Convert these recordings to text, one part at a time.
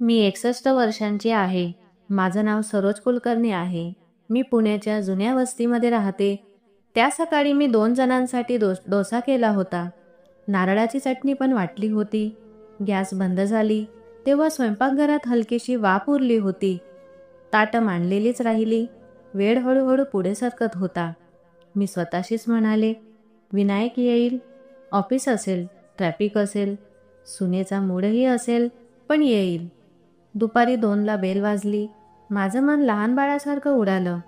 मी 61 वर्षांची आहे. माझं नाव सरोज कुलकर्णी आहे. मी पुण्याच्या जुन्या वस्तीमध्ये राहते. त्या सकाळी मी 2 जणांसाठी डोसा केला होता. नारळाची चटणी पण वाटली होती. गॅस बंद झाली तेव्हा स्वयंपाकघरात हलकीशी वाफ उरली होती. ताटं मांडलेलीच राहिली. वेळ हळूहळू पुढे सरकत होता. मी स्वतःशीच म्हणाले, विनायक येईल, ऑफिस असेल, ट्रॅफिक असेल, सुनेचा मूडही असेल, पण येईल. दुपारी 2ला बेल वाजली. माझं मन लहान बाळासारखं उडालं.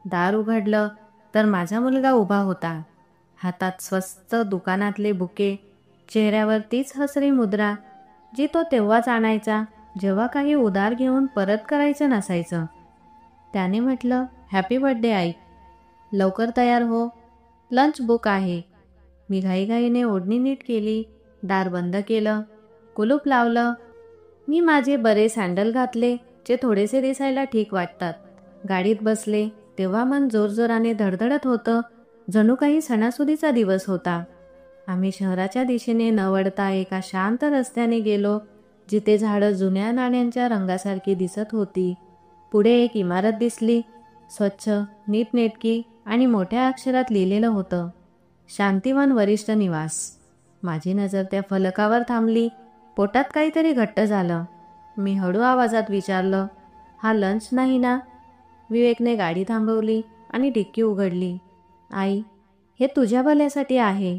दार उघडलं तर माझा मुलगा उभा होता. हातात स्वस्त दुकानातले बुके, चेहऱ्यावर तीच हसरी मुद्रा जी तो तेव्हाच आणायचा जेव्हा काही उधार घेऊन परत करायचं नसायचं. त्याने म्हटलं, हॅपी बर्थडे आई. लवकर तयार हो, लंच बुक आहे. मी घाईघाईने ओढणी नीट केली, दार बंद केलं, कुलूप लावलं. मी माझे बरे सँडल घातले जे थोडेसे दिसायला ठीक वाटतात. गाडीत बसले तेव्हा मन जोरजोराने धडधडत होतं, जणू काही सणासुदीचा दिवस होता. आम्ही शहराच्या दिशेने न वळता एका शांत रस्त्याने गेलो, जिथे झाडं जुन्या नाण्यांच्या रंगासारखी दिसत होती. पुढे एक इमारत दिसली, स्वच्छ, नीटनेटकी आणि मोठ्या अक्षरात लिहिलेलं होतं, शांतिवन वरिष्ठ निवास. माझी नजर त्या फलकावर थांबली. पोटात काहीतरी घट्ट झालं. मी हळू आवाजात विचारलं, हा लंच नाही ना? विवेकने गाडी थांबवली आणि डिक्की उघडली. आई, हे तुझ्या भल्यासाठी आहे.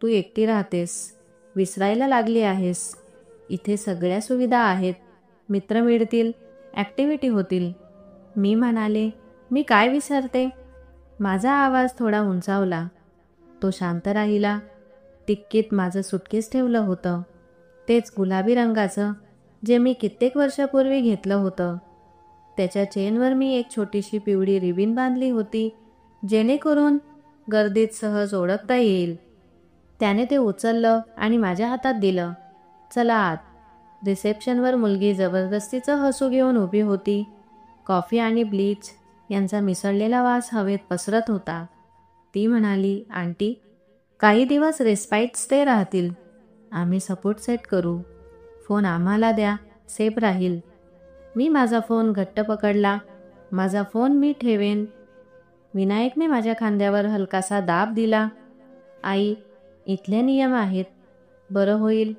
तू एकटी राहतेस, विसरायला लागली आहेस. इथे सगळ्या सुविधा आहेत, मित्र मिळतील, ॲक्टिव्हिटी होतील. मी म्हणाले, मी काय विसरते? माझा आवाज थोडा उंचावला. तो शांत राहिला. टिक्कीत माझं सुटकेस ठेवलं होतं, तेच गुलाबी रंगाचं जे मी कित्येक वर्षापूर्वी घेतलं होतं. त्याच्या चेनवर मी एक छोटीशी पिवळी रिबीन बांधली होती, जेणेकरून गर्दीत सहज ओळखता येईल. त्याने ते उचललं आणि माझ्या हातात दिलं. चला आत. रिसेप्शनवर मुलगी जबरदस्तीचं हसू घेऊन उभी होती. कॉफी आणि ब्लीच यांचा मिसळलेला वास हवेत पसरत होता. ती म्हणाली, आंटी, काही दिवस रेस्पाईट स्टे राहतील. आम्ही सपोर्ट सेट करू. फोन आम्हाला द्या, सेफ राहील. मी माझा फोन घट्ट पकडला. माझा फोन मी ठेवेन. विनायकने माझ्या खांद्यावर हलकासा दाब दिला. आई, इथले नियम आहेत. बरं होईल,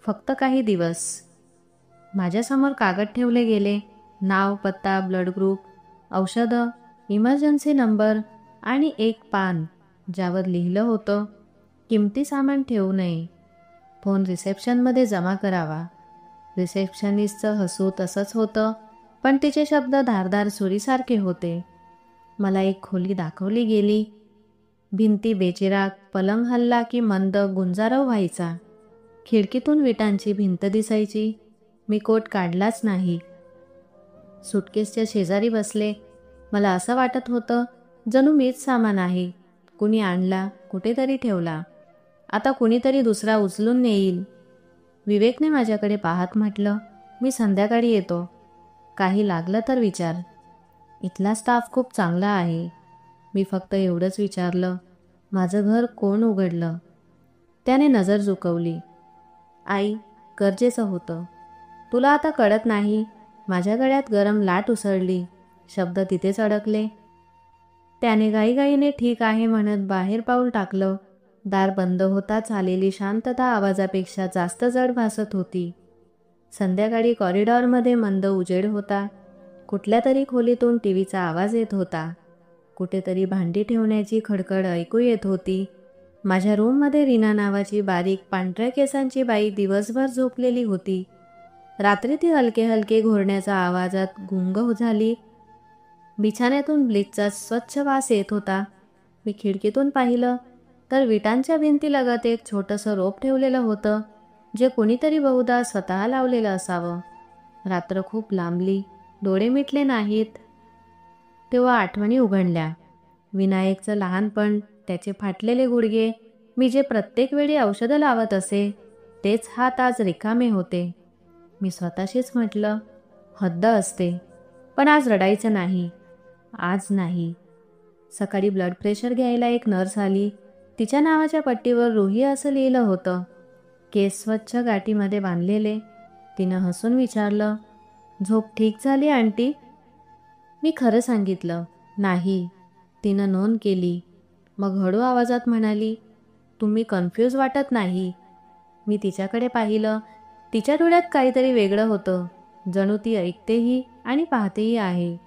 फक्त काही दिवस. माझ्यासमोर कागद ठेवले गेले. नाव, पत्ता, ब्लड ग्रुप, औषधं, इमर्जन्सी नंबर आणि एक पान ज्यावर लिहिलं होतं, किमती सामान ठेवू नये. फोन रिसेप्शनमध्ये जमा करावा. रिसेप्शनिस्टचं हसू तसंच होतं, पण तिचे शब्द धारदार सुरीसारखे होते. मला एक खोली दाखवली गेली. भिंती बेचिराग, पलंग हलला की मंद गुंजारव व्हायचा. खिडकीतून विटांची भिंत दिसायची. मी कोट काढलाच नाही. सुटकेसच्या शेजारी बसले. मला असं वाटत होतं जणू मीच सामान आहे. कुणी आणला, कुठेतरी ठेवला. आता कुणीतरी दुसरा उचलून नेईल. विवेकने माझ्याकडे पाहत म्हटलं, मी संध्याकाळी येतो. काही लागलं तर विचार. इथला स्टाफ खूप चांगला आहे. मी फक्त एवढंच विचारलं, माझं घर कोण उघडलं? त्याने नजर झुकवली. आई, गरजेचं होतं. तुला आता कळत नाही. माझ्या गळ्यात गरम लाट उसळली. शब्द तिथेच अडकले. त्याने घाईघाईने ठीक आहे म्हणत बाहेर पाऊल टाकलं. दार बंद होताच आलेली शांतता आवाजापेक्षा जास्त जड भासत होती. संध्याकाळी कॉरिडॉरमध्ये मंद उजेड होता. कुठल्या तरी खोलीतून टीव्हीचा आवाज येत होता. कुठेतरी भांडी ठेवण्याची खडखड ऐकू येत होती. माझ्या रूममध्ये रीना नावाची बारीक पांढऱ्या केसांची बाई दिवसभर झोपलेली होती. रात्री ती हलके हलके घोरण्याच्या आवाजात गुंग झाली. बिछाण्यातून ब्लीचचा स्वच्छ वास येत होता. मी खिडकीतून पाहिलं तर विटांच्या भिंतीलगत एक छोटंसं रोप ठेवलेलं होतं, जे कोणीतरी बहुधा स्वतः लावलेलं असावं. रात्र खूप लांबली. डोळे मिटले नाहीत तेव्हा आठवणी उघडल्या. विनायकचं लहानपण, त्याचे फाटलेले गुडघे, मी जे प्रत्येक वेळी औषधं लावत असे, तेच हात आज रिकामे होते. मी स्वतःशीच म्हटलं, हद्द असते, पण आज रडायचं नाही. आज नाही. सकाळी ब्लड प्रेशर घ्यायला एक नर्स आली. तिच्या नावाच्या पट्टीवर रुही असं लिहिलं होतं. केस स्वच्छ गाठीमध्ये बांधलेले. तिनं हसून विचारलं, झोप ठीक झाली आंटी? मी खरं सांगितलं, नाही. तिनं नोंद केली. मग हळू आवाजात म्हणाली, तुम्ही कन्फ्यूज वाटत नाही. मी तिच्याकडे पाहिलं. तिच्या डोळ्यात काहीतरी वेगळं होतं. जणू ती ऐकतेही आणि पाहतेही आहे.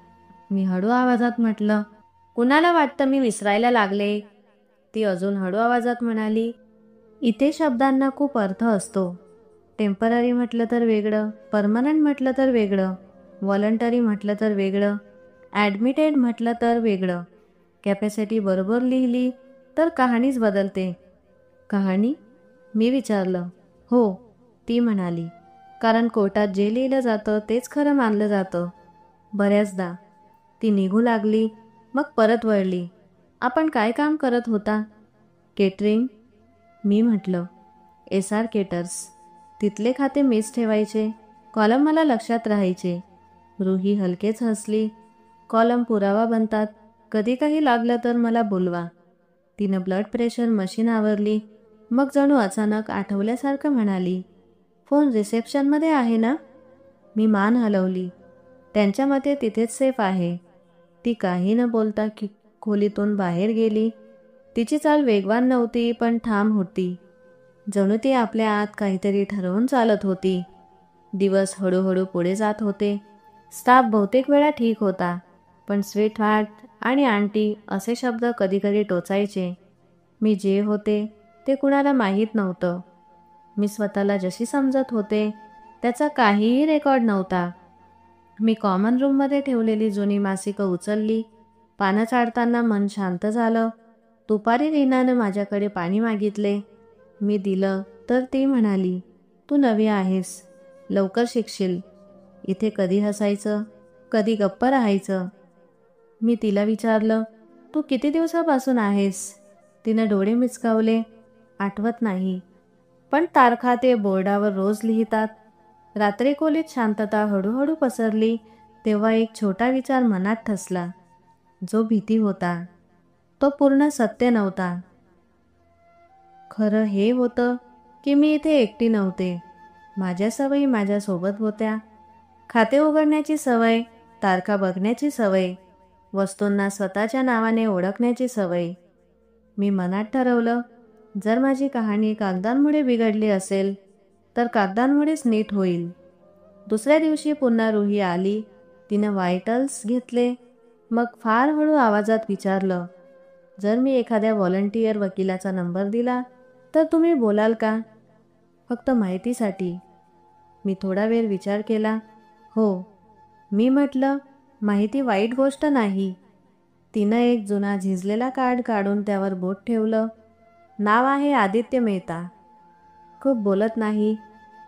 मी हळू आवाजात म्हटलं, कुणाला वाटतं मी विसरायला लागले? ती अजून हळू आवाजात म्हणाली, इथे शब्दांना खूप अर्थ असतो. टेम्पररी म्हटलं तर वेगळं, परमनंट म्हटलं तर वेगळं, व्हॉलंटरी म्हटलं तर वेगळं, ॲडमिटेड म्हटलं तर वेगळं. कॅपॅसिटी बरोबर लिहिली तर कहाणीच बदलते. कहाणी? मी विचारलं. हो, ती म्हणाली. कारण कोर्टात जे लिहिलं जातं तेच खरं मानलं जातं. बऱ्याचदा. ती निघू लागली, मग परत वळली. आपण काय काम करत होता? केटरिंग. मी म्हटलं, SR केटर्स. तिथले खाते मीच ठेवायचे. कॉलम मला लक्षात राहायचे. रुही हलकेच हसली. कॉलम पुरावा बनतात. कधी काही लागलं तर मला बोलवा. तिनं ब्लड प्रेशर मशीन आवरली. मग जणू अचानक आठवल्यासारखं म्हणाली, फोन रिसेप्शनमध्ये आहे ना? मी मान हलवली. त्यांच्या मते तिथेच सेफ आहे. ती काही न बोलता खोलीतून बाहेर गेली. तिची चाल वेगवान नव्हती पण ठाम होती. जणू ती आपल्या आत काहीतरी ठरवून चालत होती. दिवस हळूहळू पुढे जात होते. स्टाफ बहुतेक वेळा ठीक होता, पण स्वीट हार्ट आणि आंटी असे शब्द कधीकधी टोचायचे. मी जे होते ते कुणाला माहीत नव्हतं. मी स्वतःला जशी समजत होते त्याचा काहीही रेकॉर्ड नव्हता. मी कॉमन रूममध्ये ठेवलेली जुनी मासिकं उचलली. पानं चाळताना मन शांत झालं. दुपारी रीनानं माझ्याकडे पाणी मागितले. मी दिलं तर ती म्हणाली, तू नवी आहेस, लवकर शिकशील. इथे कधी हसायचं, कधी गप्प राहायचं. मी तिला विचारलं, तू किती दिवसापासून आहेस? तिनं डोळे मिचकावले. आठवत नाही, पण तारखा ते बोर्डावर रोज लिहितात. रात्री खोलीत शांतता हळूहळू पसरली तेव्हा एक छोटा विचार मनात ठसला. जो भीती होता तो पूर्ण सत्य नव्हता. खरं हे होतं की मी इथे एकटी नव्हते. माझ्या सवयी माझ्यासोबत होत्या. खाते उघडण्याची सवय, तारखा बघण्याची सवय, वस्तूंना स्वतःच्या नावाने ओळखण्याची सवय. मी मनात ठरवलं, जर माझी कहाणी कागदांमुळे बिघडली असेल तर कागदांमुळेच नीट होईल. दुसऱ्या दिवशी पुन्हा रुही आली. तिनं वायटल्स घेतले. मग फार हळू आवाजात विचारलं, जर मी एखाद्या व्हॉलंटियर वकिलाचा नंबर दिला तर तुम्ही बोलाल का? फक्त माहितीसाठी. मी थोडा वेळ विचार केला. हो. मी म्हटलं, माहिती वाईट गोष्ट नाही. तिनं एक जुना झिजलेला कार्ड काढून त्यावर बोट ठेवलं. नाव आहे आदित्य मेहता. खूप बोलत नाही,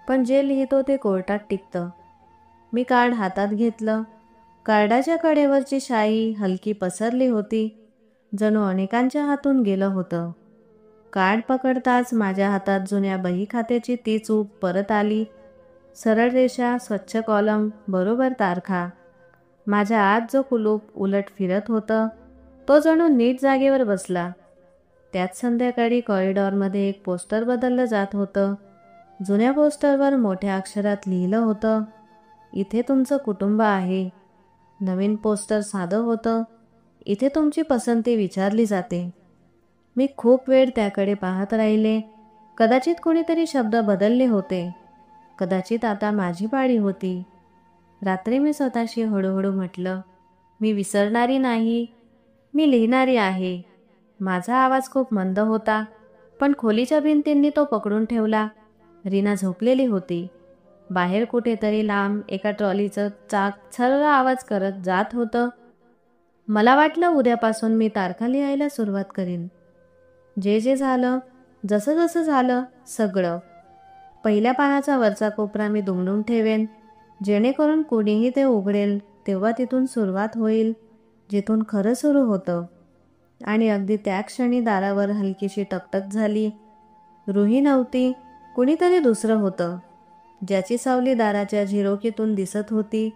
पण जे लिहितो ते कोर्टात टिकतं. मी कार्ड हातात घेतलं. कार्डाच्या कडेवरची शाई हलकी पसरली होती. जणू अनेकांच्या हातून गेलं होतं. कार्ड पकडताच माझ्या हातात जुन्या बही खात्याची ती चूक परत आली. सरळ रेषा, स्वच्छ कॉलम, बरोबर तारखा. माझ्या आत जो कुलूप उलट फिरत होतं तो जणू नीट जागेवर बसला. त्याच संध्याकाळी कॉरिडॉरमध्ये एक पोस्टर बदललं जात होतं. जुन्या पोस्टरवर मोठ्या अक्षरात लिहिलं होतं, इथे तुमचं कुटुंब आहे. नवीन पोस्टर साधं होतं, इथे तुमची पसंती विचारली जाते. मी खूप वेळ त्याकडे पाहत राहिले. कदाचित कोणीतरी शब्द बदलले होते. कदाचित आता माझी पाळी होती. रात्री मी स्वतःशी हळूहळू म्हटलं, मी विसरणारी नाही, मी लिहिणारी आहे. माझा आवाज खूप मंद होता, पण खोलीच्या भिंतींनी तो पकडून ठेवला. रीना झोपलेली होती. बाहेर कुठेतरी लांब एका ट्रॉलीचं चाक छर्र आवाज करत जात होतं. मला वाटलं उद्यापासून मी तारखा लिहायला सुरुवात करीन. जे जे झालं, जसं जसं झालं, सगळं. पहिल्या पानाचा वरचा कोपरा मी दुमडून ठेवेन, जेणेकरून कोणीही ते उघडेल तेव्हा तिथून सुरुवात होईल, जिथून खरं सुरू होतं. आणि अगदी त्या क्षणी दारावर हलकीशी टकटक झाली. रुही नव्हती, कुणीतरी दुसरं होतं, ज्याची सावली दाराच्या झिरोकीतून दिसत होती.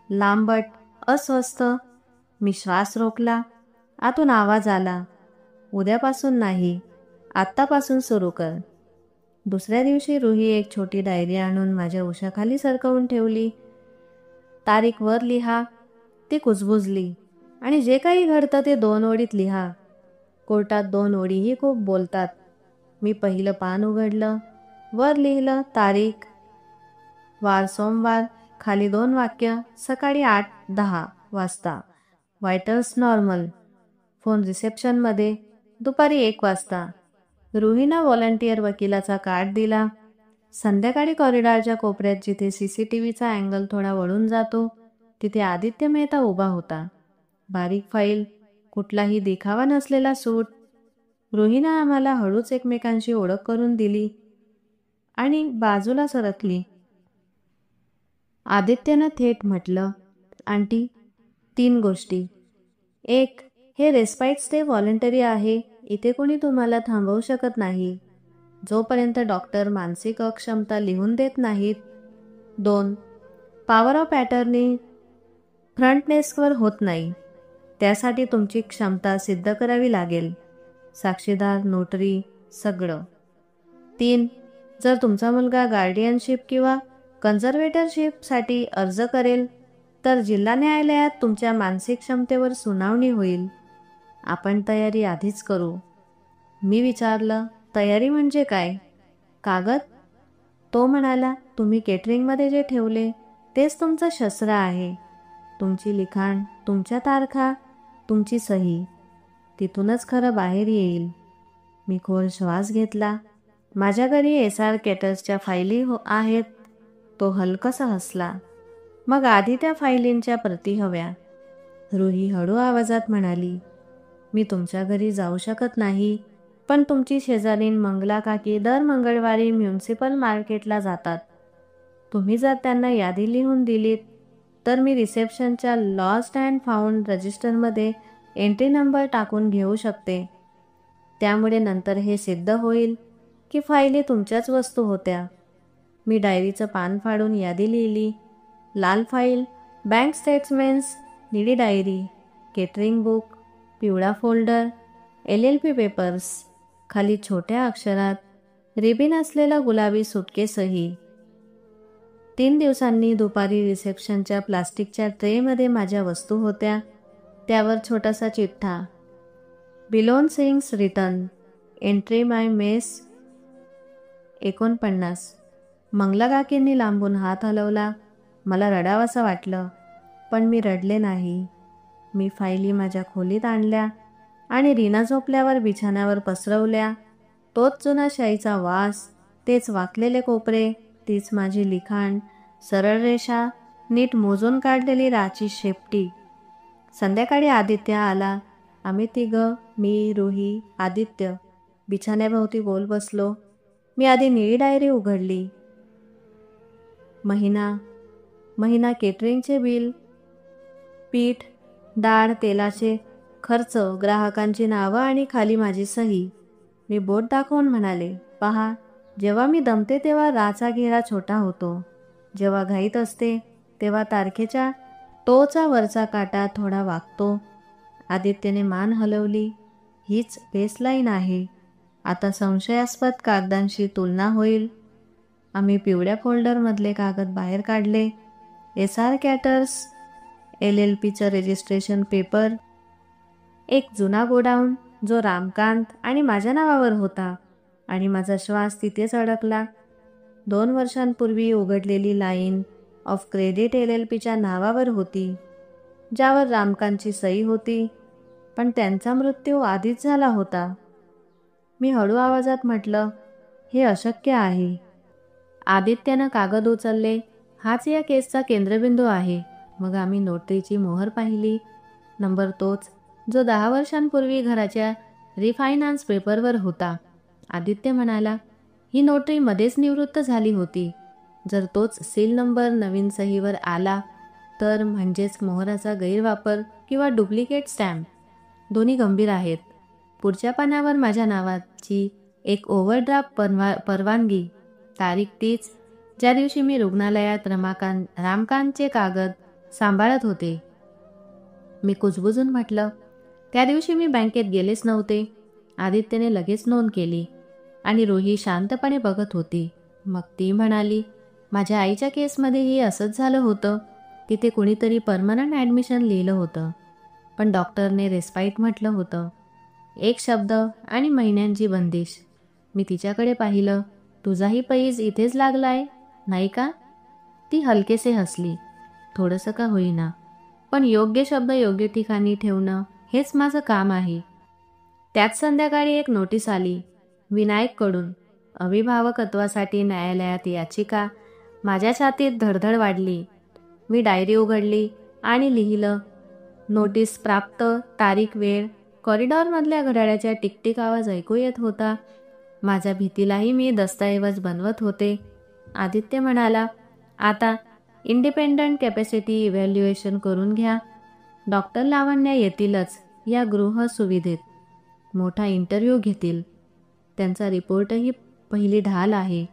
लांबट, अस्वस्थ. मी श्वास रोखला. आतून आवाज आला, उद्यापासून नाही, आत्तापासून सुरू कर. दुसऱ्या दिवशी रुही एक छोटी डायरी आणून माझ्या उशाखाली सरकवून ठेवली. तारीख वर लिहा, ती कुजबुजली. आणि जे काही घडतं ते 2 ओळीत लिहा. कोर्टात 2 ओळीही खूप बोलतात. मी पहिलं पान उघडलं. वर लिहिलं तारीख, वार सोमवार, खाली 2 वाक्य, सकाळी 8:10 वाजता, व्हायटल्स नॉर्मल, फोन रिसेप्शनमध्ये, दुपारी 1 वाजता. रुहीनं व्हॉलंटियर वकिलाचा कार्ड दिला. संध्याकाळी कॉरिडॉरच्या कोपऱ्यात जिथे CCTVचा अँगल थोडा वळून जातो तिथे आदित्य मेहता उभा होता. बारीक फाईल, कुठलाही देखावा नसलेला सूट. रुहीनं आम्हाला हळूच एकमेकांशी ओळख करून दिली आणि बाजूला सरकली. आदित्यनं थेट म्हटलं, आंटी, 3 गोष्टी. 1, हे रेस्पाईट स्टे व्हॉलंटरी आहे. इथे कोणी तुम्हाला थांबवू शकत नाही जोपर्यंत डॉक्टर मानसिक अक्षमता लिहून देत नाहीत. 2, पॉवर ऑफ अटर्नी फ्रंट डेस्कवर होत नाही. त्यासाठी तुमची क्षमता सिद्ध करावी लागेल. साक्षीदार, नोटरी, सगळं. 3, जर तुमचा मुलगा गार्डियनशिप किंवा कन्झर्वेटरशिपसाठी अर्ज करेल तर जिल्हा न्यायालयात तुमच्या मानसिक क्षमतेवर सुनावणी होईल. आपण तयारी आधीच करू. मी विचारलं, तयारी म्हणजे काय? कागद? तो म्हणाला, तुम्ही केटरिंगमध्ये जे ठेवले तेच तुमचं शस्त्र आहे. तुमची लिखाण, तुमच्या तारखा, तुमची सही. तिथूनच खरं बाहेर येईल. मी खोल श्वास घेतला. माझ्या घरी SR केटर्सच्या फायली आहेत. तो हलकसा हसला. मग आधी त्या फायलींच्या प्रती हव्या. रुही हळू आवाजात म्हणाली, मी तुमच्या घरी जाऊ शकत नाही, पण तुमची शेजारीण मंगला काकी दर मंगळवारी म्युनिसिपल मार्केटला जातात. तुम्ही जर त्यांना यादी लिहून दिलीत तर मी रिसेप्शनच्या लॉस्ट अँड फाउंड रजिस्टरमध्ये एंट्री नंबर टाकून घेऊ शकते. त्यामुळे नंतर हे सिद्ध होईल की फायली तुमच्याच वस्तू होत्या. मी डायरीचं पान फाडून यादी लिहिली. लाल फाईल, बँक स्टेटमेंट्स, निळी डायरी, केटरिंग बुक, पिवळा फोल्डर, LLP पेपर्स, खाली छोट्या अक्षरात रिबीन असलेला गुलाबी सुटकेसही. 3 दिवसांनी दुपारी रिसेप्शनच्या प्लास्टिकच्या ट्रेमध्ये माझ्या वस्तू होत्या. त्यावर छोटासा चिठ्ठा, बिलोन सिंग्स रिटर्न, एंट्री माय मेस 49. मंगला काकींनी लांबून हात हलवला. मला रडावंसं वाटलं, पण मी रडले नाही. मी फायली माझ्या खोलीत आणल्या आणि रीना झोपल्यावर बिछाण्यावर पसरवल्या. तोच जुना शाईचा वास, तेच वाकलेले कोपरे, तीच माझी लिखाण, सरळ रेषा, नीट मोजून काढलेली राची शेपटी. संध्याकाळी आदित्य आला. आम्ही 3, मी, रुही, आदित्य बिछाण्याभोवती गोल बसलो. मी आधी निळी डायरी उघडली. महिना केटरिंगचे बिल, पीठ, डाळ, तेलाचे खर्च, ग्राहकांची नावं आणि खाली माझी सही. मी बोट दाखवून म्हणाले, पहा, जेव्हा मी दमते तेव्हा राचा घेरा छोटा होतो. जेव्हा घाईत असते तेव्हा तारखेच्या टोचा वरचा काटा थोडा वाकतो. आदित्यने मान हलवली. हीच बेसलाईन आहे. आता संशयास्पद कागदांशी तुलना होईल. आम्ही पिवळ्या फोल्डरमधले कागद बाहेर काढले. SR कॅटर्स, LLPचं रजिस्ट्रेशन पेपर, एक जुना गोडाऊन जो रामकांत आणि माझ्या नावावर होता, आणि माझा श्वास तिथेच अडकला. 2 वर्षांपूर्वी उघडलेली लाईन ऑफ क्रेडिट LLPच्या नावावर होती, ज्यावर रामकांतची सही होती, पण त्यांचा मृत्यू आधीच झाला होता. मी हळू आवाजात म्हटलं, हे अशक्य आहे. आदित्यनं कागद उचलले. हाच या केसचा केंद्रबिंदू आहे. मग आम्ही नोटरीची मोहर पाहिली. नंबर तोच जो 10 वर्षांपूर्वी घराच्या रिफायनान्स पेपरवर होता. आदित्य म्हणाला, ही नोटरी मध्येच निवृत्त झाली होती. जर तोच सील नंबर नवीन सहीवर आला तर म्हणजेच मोहराचा गैरवापर किंवा डुप्लिकेट स्टॅम्प. दोन्ही गंभीर आहेत. पुढच्या पानावर माझ्या नावाची एक ओव्हरड्राफ्ट परवानगी, तारीख तीच ज्या दिवशी मी रुग्णालयात रामकांतचे कागद सांभाळत होते. मी कुजबुजून म्हटलं, त्या दिवशी मी बँकेत गेलेच नव्हते. आदित्यने लगेच नोंद केली. आणि रुही शांतपणे बघत होती. मग ती म्हणाली, माझ्या आईच्या केसमध्येही असंच झालं होतं. तिथे कुणीतरी परमनंट ॲडमिशन लिहिलं होतं, पण डॉक्टरने रेस्पाईट म्हटलं होतं. एक शब्द आणि महिन्यांची बंदिश. मी तिच्याकडे पाहिलं. तुझाही पैज इथेच लागलाय, नाही का? ती हलकेसे हसली. थोडंसं का होईना, पण योग्य शब्द योग्य ठिकाणी ठेवणं हेच माझं काम आहे. त्याच संध्याकाळी एक नोटीस आली विनायककडून. अभिभावकत्वासाठी न्यायालयात याचिका. माझ्या छातीत धडधड वाढली. मी डायरी उघडली आणि लिहिलं, नोटीस प्राप्त, तारीख, वेळ. कॉरिडॉरमधल्या घड्याळाच्या टिकटिक आवाज ऐकू येत होता. माझ्या भीतीलाही मी दस्तऐवज बनवत होते. आदित्य म्हणाला, आता इंडिपेंडंट कॅपॅसिटी इव्हॅल्युएशन करून घ्या. डॉक्टर लावण्या येतीलच या गृहसुविधेत. मोठा इंटरव्ह्यू घेतील. त्यांचा रिपोर्टही पहिली ढाल आहे.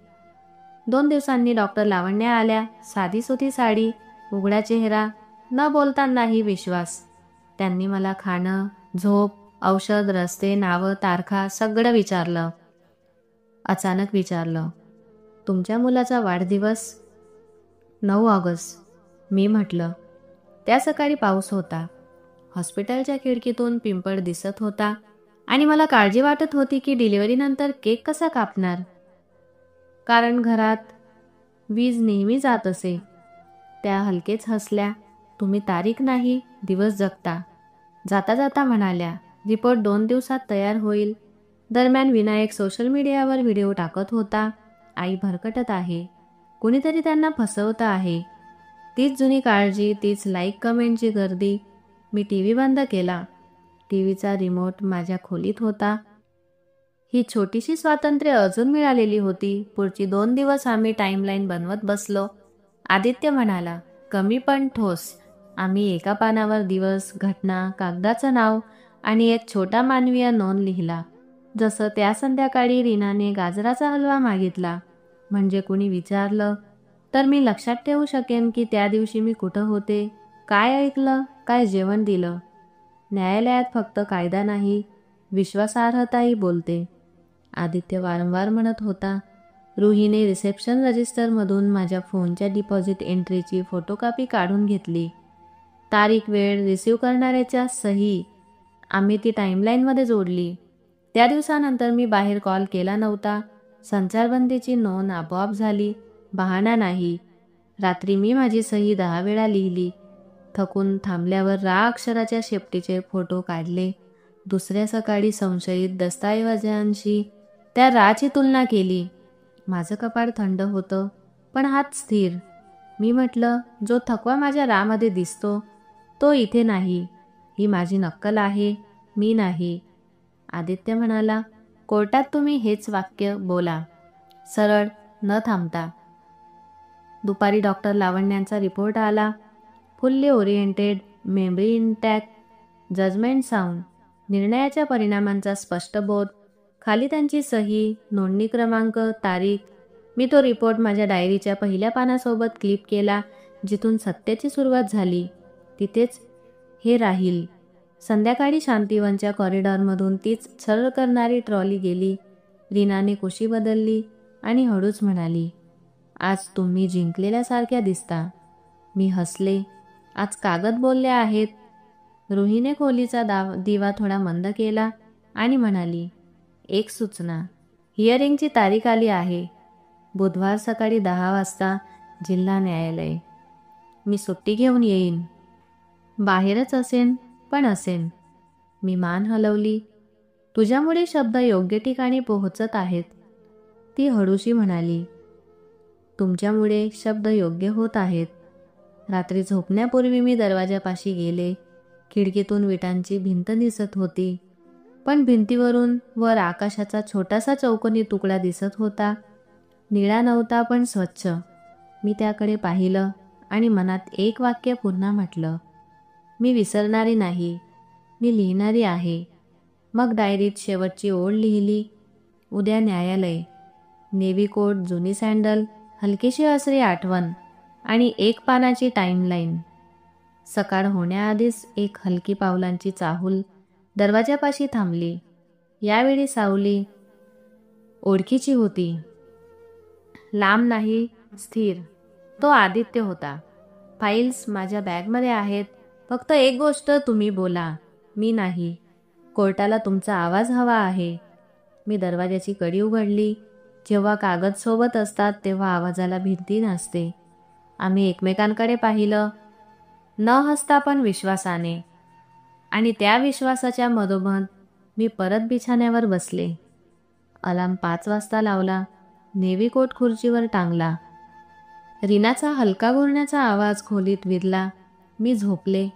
2 दिवसांनी डॉक्टर लावण्या आल्या. साधीसुधी साडी, उघडा चेहरा, न बोलतानाही विश्वास. त्यांनी मला खाणं, झोप, औषध, रस्ते, नावं, तारखा सगळं विचारलं. अचानक विचारलं, तुमच्या मुलाचा वाढदिवस? 9 ऑगस्ट. मी म्हटलं. त्या सकाळी पाऊस होता. हॉस्पिटलच्या खिडकीतून पिंपळ दिसत होता आणि मला काळजी वाटत होती की डिलिव्हरीनंतर केक कसा कापणार, कारण घरात वीज नेहमी जात असे. त्या हलकेच हसल्या. तुम्ही तारीख नाही, दिवस जगता. जाता जाता म्हणाल्या, रिपोर्ट 2 दिवसात तयार होईल. दरम्यान विनायक सोशल मीडियावर व्हिडिओ टाकत होता. आई भरकटत आहे. कुणीतरी त्यांना फसवतं आहे. तीच जुनी काळजी, तीच लाईक कमेंटची गर्दी. मी टीव्ही बंद केला. टीव्हीचा रिमोट माझ्या खोलीत होता. ही छोटीशी स्वातंत्र्य अजून मिळालेली होती. पुढची 2 दिवस आम्ही टाईमलाईन बनवत बसलो. आदित्य म्हणाला, कमी पण ठोस. आम्ही एका पानावर दिवस, घटना, कागदाचं नाव आणि एक छोटा मानवीय नोंद लिहिला. जसं त्या संध्याकाळी रीनाने गाजराचा हलवा मागितला. म्हणजे कुणी विचारलं तर मी लक्षात ठेवू शकेन की त्या दिवशी मी कुठं होते, काय ऐकलं, काय जेवण दिलं. न्यायालयात फक्त कायदा नाही, विश्वासार्हताही बोलते. आदित्य वारंवार म्हणत होता. रुहीने रिसेप्शन रजिस्टरमधून माझ्या फोनच्या डिपॉझिट एंट्रीची फोटोकॉपी काढून घेतली. तारीख, वेळ, रिसीव करणाऱ्याच्या सही. आम्ही ती टाईमलाईनमध्ये जोडली. त्या दिवसानंतर मी बाहेर कॉल केला नव्हता. संचारबंदीची नोंद आपोआप झाली. बहाणा नाही. रात्री मी माझी सही 10 वेळा लिहिली. थकून थांबल्यावर रा अक्षराच्या शेपटीचे फोटो काढले. दुसऱ्या सकाळी संशयित दस्तऐवजांशी त्या राची तुलना केली. माझं कपाळ थंड होतं, पण हात स्थिर. मी म्हटलं, जो थकवा माझ्या रामध्ये दिसतो तो इथे नाही. ही माझी नक्कल आहे, मी नाही. आदित्य म्हणाला, कोर्टात तुम्ही हेच वाक्य बोला, सरळ, न थांबता. दुपारी डॉक्टर लावण्यांचा रिपोर्ट आला. Fully oriented, memory intact, judgement sound. निर्णयाच्या परिणामांचा स्पष्ट बोध. खाली त्यांची सही, नोंदणी क्रमांक, तारीख. मी तो रिपोर्ट माझ्या डायरीच्या पहिल्या पानासोबत क्लिप केला. जिथून सत्याची सुरुवात झाली तिथेच हे राहील. संध्याकाळी शांतिवनच्या कॉरिडॉरमधून तीच सरळ करणारी ट्रॉली गेली. रीनाने कुशी बदलली आणि हळूच म्हणाली, आज तुम्ही जिंकलेल्यासारख्या दिसता. मी हसले. आज कागद बोलले आहेत. रुहीने खोलीचा दिवा थोडा मंद केला आणि म्हणाली, एक सूचना. हिअरिंगची तारीख आली आहे. बुधवार सकाळी 10 वाजता, जिल्हा न्यायालय. मी सुट्टी घेऊन येईन. बाहेरच असेन, पण असेन. मी मान हलवली. तुझ्यामुळे शब्द योग्य ठिकाणी पोहोचत आहेत. ती हळूशी म्हणाली, तुमच्यामुळे शब्द योग्य होत आहेत. रात्री झोपण्यापूर्वी मी दरवाजापाशी गेले. खिडकीतून विटांची भिंत दिसत होती, पण भिंतीवरून वर आकाशाचा छोटासा चौकोनी तुकडा दिसत होता. निळा नव्हता, पण स्वच्छ. मी त्याकडे पाहिलं आणि मनात एक वाक्य पुन्हा म्हटलं, मी विसरणारी नाही, मी लिहिणारी आहे. मग डायरीत शेवटची ओळ लिहिली, उद्या न्यायालय. नेव्ही कोट, जुनी सँडल, हलकीशी हसरी आठवण आणि 1 पानाची टाईमलाईन. सकाळ होण्याआधीच एक हलकी पावलांची चाहूल दरवाजापाशी थांबली. यावेळी सावली. ओळखीची होती. लांब नाही, स्थिर. तो आदित्य होता. फाईल्स माझ्या बॅगमध्ये आहेत. फक्त एक गोष्ट, तुम्ही बोला, मी नाही. कोर्टाला तुमचा आवाज हवा आहे. मी दरवाजाची कडी उघडली. जेव्हा कागद सोबत असतात तेव्हा आवाजाला भिंती नसते. आम्ही एकमेकांकडे पाहिलं, न हसता पण विश्वासाने. आणि त्या विश्वासाच्या मधोमध मी परत बिछाण्यावर बसले. अलार्म 5 वाजता लावला. नेव्ही कोट खुर्चीवर टांगला. रीनाचा हलका घोरण्याचा आवाज खोलीत विरला. मी झोपले.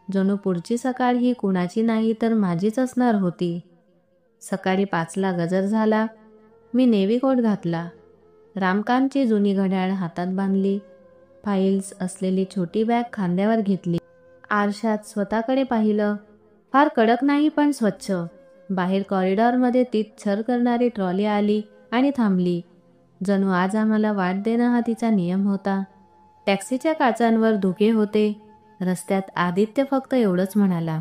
जणू पुढची सकाळ ही कुणाची नाही तर माझीच असणार होती. सकाळी 5ला गजर झाला. मी नेव्ही कोट घातला. रामकांतची जुनी घड्याळ हातात बांधली. फाईल्स असलेली छोटी बॅग खांद्यावर घेतली. आरशात स्वतःकडे पाहिलं. फार कडक नाही पण स्वच्छ. बाहेर कॉरिडॉरमध्ये ती छर करणारी ट्रॉली आली आणि थांबली. जणू आज आम्हाला वाट देणं हा तिचा नियम होता. टॅक्सीच्या काचांवर धुके होते. रस्त्यात आदित्य फक्त एवढंच म्हणाला,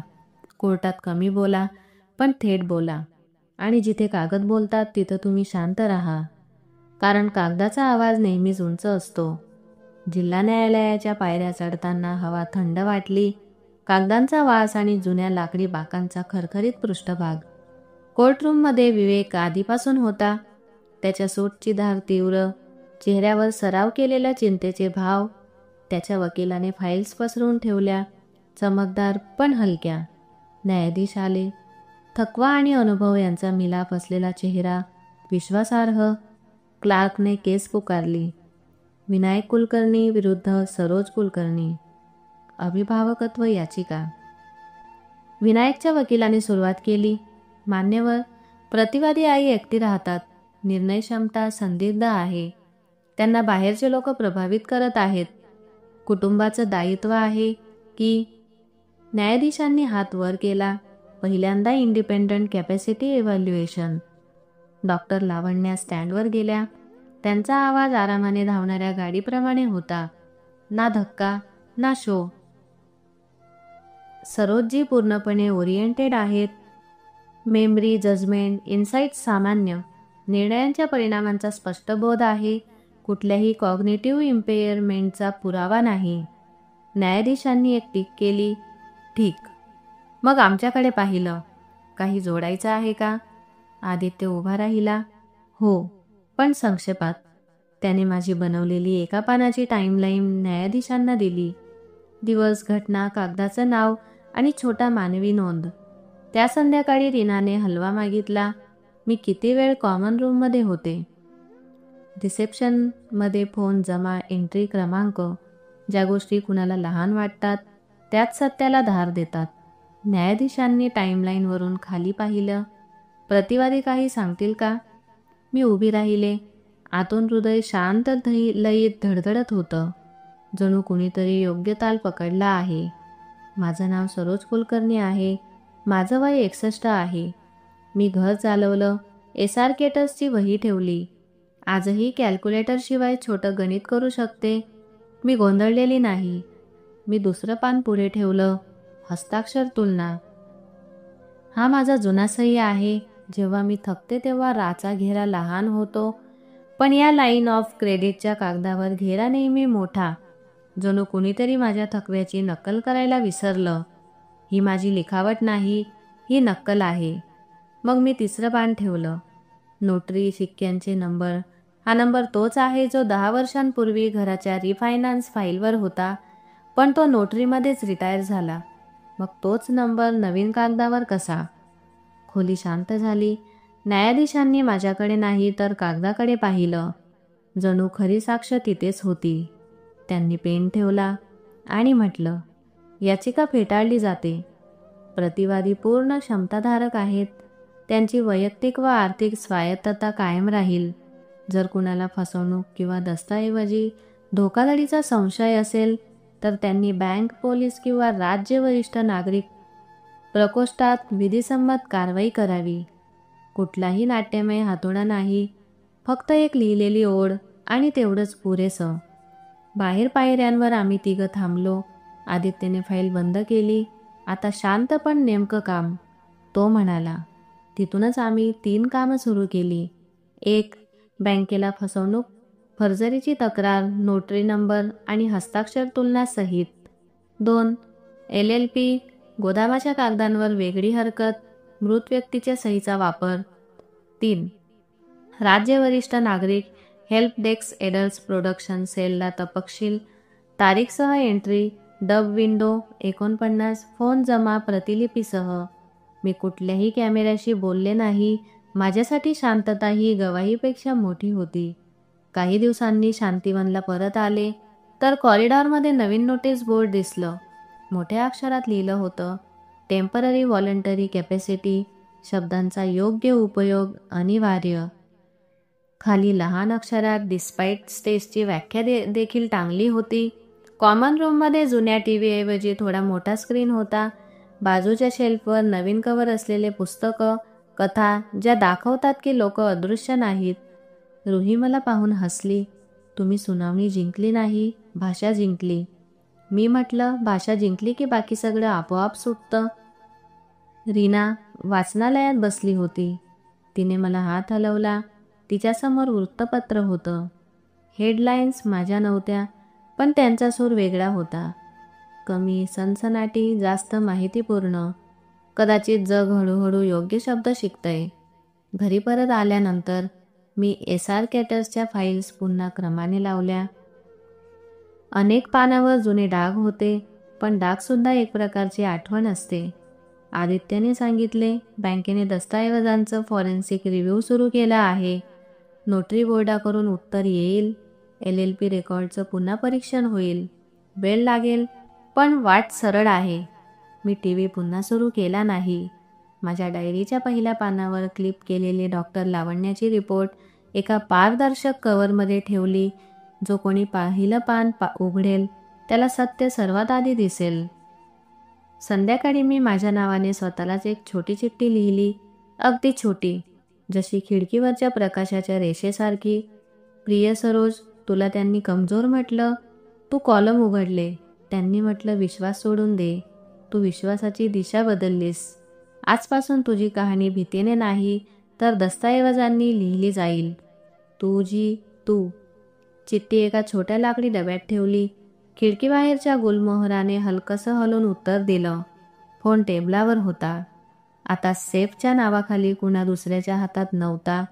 कोर्टात कमी बोला पण थेट बोला. आणि जिथे कागद बोलतात तिथं तुम्ही शांत राहा. कारण कागदाचा आवाज नेहमीच उंच असतो. जिल्हा न्यायालयाच्या पायऱ्या चढताना हवा थंड वाटली. कागदांचा वास आणि जुन्या लाकडी बाकांचा खरखरीत पृष्ठभाग. कोर्टरूममध्ये विवेक आधीपासून होता. त्याच्या सूटची धार तीव्र, चेहऱ्यावर सराव केलेल्या चिंतेचे भाव. त्याच्या वकिलाने फाईल्स पसरून ठेवल्या, चमकदार पण हलक्या. न्यायाधीश आले. थकवा आणि अनुभव यांचा मिलाप असलेला चेहरा, विश्वासार्ह. क्लार्कने केस पुकारली. विनायक कुलकर्णी विरुद्ध सरोज कुलकर्णी. अभिभावकत्व याचिका. विनायकच्या वकिलाने सुरुवात केली. मान्यवर, प्रतिवादी आई एकटी राहतात. निर्णय क्षमता संदिग्ध आहे. त्यांना बाहेरचे लोक प्रभावित करत आहेत. कुटुंबाचं दायित्व आहे की? न्यायाधीशांनी हात वर केला. पहिल्यांदा इंडिपेंडंट कॅपॅसिटी इव्हॅल्युएशन. डॉक्टर लावण्या स्टँडवर गेल्या. त्यांचा आवाज आरामाने धावणाऱ्या गाडीप्रमाणे होता. ना धक्का ना शो. सरोजजी पूर्णपणे ओरिएंटेड आहेत. मेमरी, जजमेंट, इन्साइट सामान्य. निर्णयांच्या परिणामांचा स्पष्ट बोध आहे. कुठल्याही कॉग्निटिव्ह इम्पेअरमेंटचा पुरावा नाही. न्यायाधीशांनी एक टीक केली. ठीक. मग आमच्याकडे पाहिलं. काही जोडायचं आहे का? आदित्य उभा राहिला. हो, पण संक्षेपात. त्याने माझी बनवलेली एका पानाची टाईमलाईन न्यायाधीशांना दिली. दिवस, घटना, कागदाचं नाव आणि छोटा मानवी नोंद. त्या संध्याकाळी रीनाने हलवा मागितला. मी किती वेळ कॉमन रूममध्ये होते. रिसेप्शनमध्ये फोन जमा, एंट्री क्रमांक. ज्या गोष्टी कुणाला लहान वाटतात त्याच सत्याला धार देतात. न्यायाधीशांनी टाईमलाईनवरून खाली पाहिलं. प्रतिवादी काही सांगतील का? मी उभी राहिले. आतून हृदय शांत लयीत धडधडत होतं. जणू कुणीतरी योग्य ताल पकडला आहे. माझं नाव सरोज कुलकर्णी आहे. माझं वय 61 आहे. मी घर चालवलं. SR केटर्सची वही ठेवली. आजही कॅल्क्युलेटरशिवाय छोटं गणित करू शकते. मी गोंधळलेली नाही. मी दुसरं पान पुढे ठेवलं. हस्ताक्षर तुलना. हा माझा जुना सही आहे. जेव्हा मी थकते तेव्हा राचा घेरा लहान होतो, पण या लाईन ऑफ क्रेडिटच्या कागदावर घेरा नेहमी मोठा. जणू कुणीतरी माझ्या थकव्याची नक्कल करायला विसरलं. ही माझी लिखावट नाही, ही नक्कल आहे. मग मी तिसरं पान ठेवलं. नोटरी, शिक्क्यांचे नंबर. हा नंबर तोच आहे जो 10 वर्षांपूर्वी घराच्या रिफायनान्स फाईलवर होता, पण तो नोटरीमध्येच रिटायर झाला. मग तोच नंबर नवीन कागदावर कसा? खोली शांत झाली. न्यायाधीशांनी माझ्याकडे नाही तर कागदाकडे पाहिलं. जणू खरी साक्ष तिथेच होती. त्यांनी पेन ठेवला आणि म्हटलं, याचिका फेटाळली जाते. प्रतिवादी पूर्ण क्षमताधारक आहेत. त्यांची वैयक्तिक व आर्थिक स्वायत्तता कायम राहील. जर कुणाला फसवणूक किंवा दस्तऐवजी धोकाधडीचा संशय असेल तर त्यांनी बँक, पोलीस किंवा राज्य वरिष्ठ नागरिक प्रकोष्ठात विधिसंमत कारवाई करावी. कुठलाही नाट्यमय हातोडा नाही, फक्त एक लिहिलेली ओळ आणि तेवढंच पुरेसं. बाहेर पायऱ्यांवर आम्ही तिघं थांबलो. आदित्यने फाईल बंद केली. आता शांत पण नेमकं काम, तो म्हणाला. तिथूनच आम्ही 3 कामं सुरू केली. 1. बँकेला फसवणूक, फर्जरीची तक्रार, नोटरी नंबर आणि हस्ताक्षर तुलना सहित. 2. LLP, गोदामाच्या कागदांवर वेगळी हरकत, मृत व्यक्तीच्या सहीचा वापर. 3. राज्य वरिष्ठ नागरिक हेल्प डेस्क एडल्स प्रोडक्शन सेलला तपशील, तारीखसह एंट्री, डब विंडो 49, फोन जमा प्रतिलिपीसह. मी कुठल्याही कॅमेऱ्याशी बोलले नाही. माझ्यासाठी शांतता ही गवाहीपेक्षा मोठी होती. काही दिवसांनी शांतिवनला परत आले तर कॉरिडॉरमध्ये नवीन नोटीस बोर्ड दिसलं. मोठ्या अक्षरात लिहिलं होतं, टेम्पररी व्हॉलंटरी कॅपॅसिटी, शब्दांचा योग्य उपयोग अनिवार्य. खाली लहान अक्षरात डिस्पाईट स्टेजची व्याख्या देखील टांगली होती. कॉमन रूममध्ये जुन्या टीव्हीऐवजी थोडा मोठा स्क्रीन होता. बाजूच्या शेल्फवर नवीन कव्हर असलेले पुस्तकं, कथा ज्या दाखवतात की लोक अदृश्य नाहीत. रुही मला पाहून हसली. तुम्ही सुनावणी जिंकली नाही, भाषा जिंकली. मी म्हटलं, भाषा जिंकली की बाकी सगळं आपोआप सुटतं. रीना वाचनालयात बसली होती. तिने मला हात हलवला. तिच्यासमोर वृत्तपत्र होतं. हेडलाईन्स माझ्या नव्हत्या, पण त्यांचा सूर वेगळा होता. कमी सनसनाटी, जास्त माहितीपूर्ण. कदाचित जग हळूहळू योग्य शब्द शिकतंय. घरी परत आल्यानंतर मी SR कॅटर्सच्या फाईल्स पुन्हा क्रमाने लावल्या. अनेक पानावर जुने डाग होते, पण डागसुद्धा एक प्रकारची आठवण असते. आदित्यने सांगितले, बँकेने दस्तऐवजांचं फॉरेन्सिक रिव्ह्यू सुरू केला आहे. नोटरी बोर्डाकडून उत्तर येईल. LLP रेकॉर्डचं पुन्हा परीक्षण होईल. वेळ लागेल, पण वाट सरळ आहे. मी TV पुन्हा सुरू केला नाही. माझ्या डायरीच्या पहिल्या पानावर क्लिप केलेली डॉक्टर लावण्याची रिपोर्ट एका पारदर्शक कव्हरमध्ये ठेवली. जो कोणी पहिलं पान उघडेल त्याला सत्य सर्वात आधी दिसेल. संध्याकाळी मी माझ्या नावाने स्वतःलाच एक छोटी चिठ्ठी लिहिली. अगदी छोटी, जशी खिडकीवरच्या प्रकाशाच्या रेषेसारखी. प्रिय सरोज, तुला त्यांनी कमजोर म्हटलं. तू कॉलम उघडले. त्यांनी म्हटलं, विश्वास सोडून दे. तू विश्वासाची दिशा बदललीस. आजपासून तुझी कहाणी भीतीने नाही तर दस्तऐवजांनी लिहिली जाईल. तू. चिठ्ठी एका छोट्या लाकडी डब्यात ठेवली. खिडकीबाहेरच्या गुलमोहराने हलकसं हलून उत्तर दिलं. फोन टेबलावर होता. आता सेफच्या नावाखाली कुणा दुसऱ्याच्या हातात नव्हता.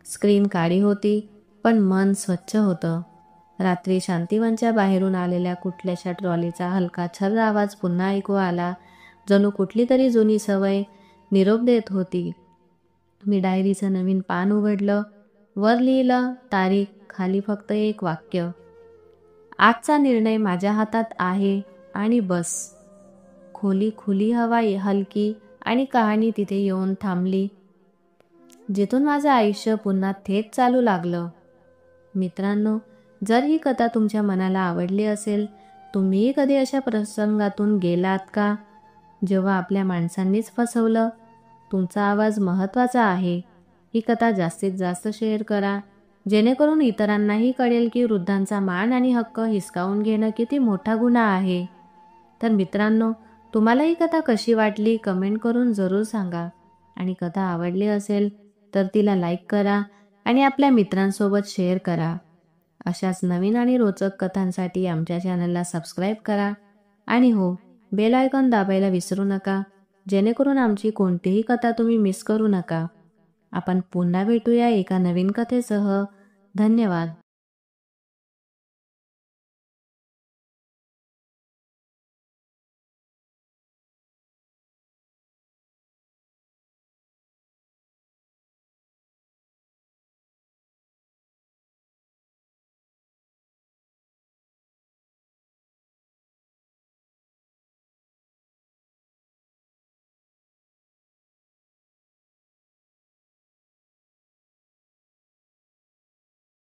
स्क्रीन काळी होती, पण मन स्वच्छ होतं. रात्री शांतिवनच्या बाहेरून आलेल्या कुठल्याशा ट्रॉलीचा हलका छर्र आवाज पुन्हा ऐकू आला. जणू कुठली तरी जुनी सवय निरोप देत होती. मी डायरीचं नवीन पान उघडलं. वर लिहिलं तारीख, खाली फक्त एक वाक्य, आजचा निर्णय माझ्या हातात आहे आणि बस. खोली खुली हवा हलकी आणि कहाणी तिथे येऊन थांबली, जिथून माझं आयुष्य पुन्हा थेट चालू लागलं. मित्रांनो, जर ही कथा तुमच्या मनाला आवडली असेल, तुम्हीही कधी अशा प्रसंगातून गेलात का, जेव्हा आपल्या माणसांनीच फसवलं? तुमचा आवाज महत्त्वाचा आहे. ही कथा जास्तीत जास्त शेअर करा, जेणेकरून इतरांनाही कळेल की वृद्धांचा मान आणि हक्क हिसकावून घेणं किती मोठा गुन्हा आहे. तर मित्रांनो, तुम्हाला ही कथा कशी वाटली कमेंट करून जरूर सांगा. आणि कथा आवडली असेल तर तिला लाईक करा आणि आपल्या मित्रांसोबत शेअर करा. अशाच नवीन आणि रोचक कथांसाठी आमच्या चॅनलला सबस्क्राईब करा. आणि हो, बेल आयकॉन दाबायला विसरू नका, जेणेकरून आमची कोणतीही कथा तुम्ही मिस करू नका. आपण पुन्हा भेटूया एका नवीन कथेसह. धन्यवाद.